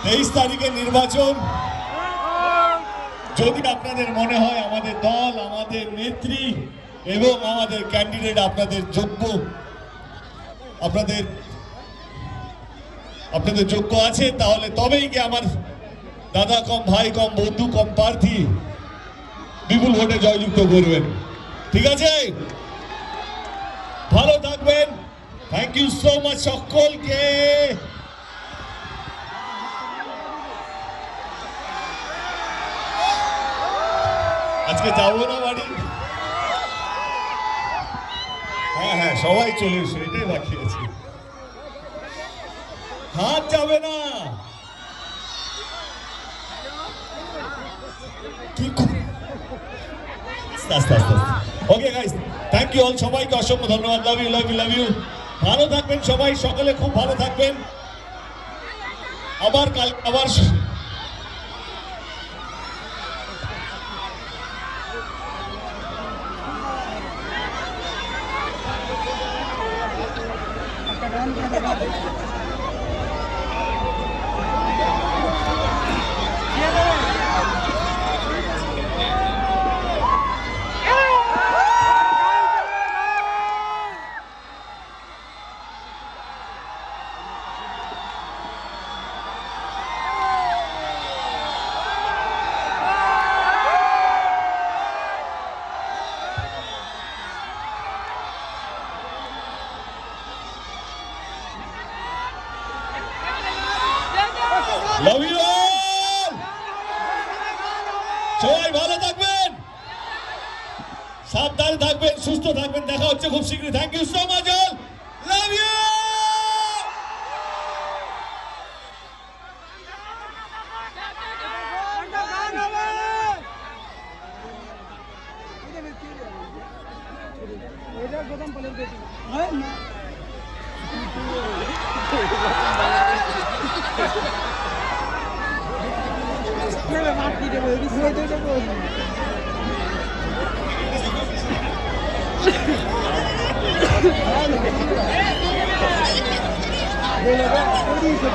23 তারিখে নির্বাচন। যদি আপনাদের মনে হয় আমাদের দল, আমাদের নেত্রী এবং আমাদের ক্যান্ডিডেট আপনাদের যোগ্য, আপনাদের যোগ্য আছে, তাহলে তবেই কি আমার দাদা কম ভাই কম বন্ধু কম প্রার্থী বিপুল ভোটে জয়যুক্ত করবেন। ঠিক আছে, ভালো থাকবেন। থ্যাংক ইউ সো মাচ সকলকে। আজকে যাবো না বাড়ি? হ্যাঁ হ্যাঁ, সবাই চলে এসো, এটাই বাকি আছে। হাত যাবে না। Okay guys, thank you all, সবাইকে অসংখ্য ধন্যবাদ। Love you love you love you. ভালো থাকবেন সবাই, সকলে খুব ভালো থাকবেন। আবার লাভ ইউ অল, সবাই ভালো থাকবেন, সাবধানে থাকবেন, সুস্থ থাকবেন। দেখা হচ্ছে খুব শীঘ্রই। Thank you so much all, love you. Boleh tak? Boleh tak?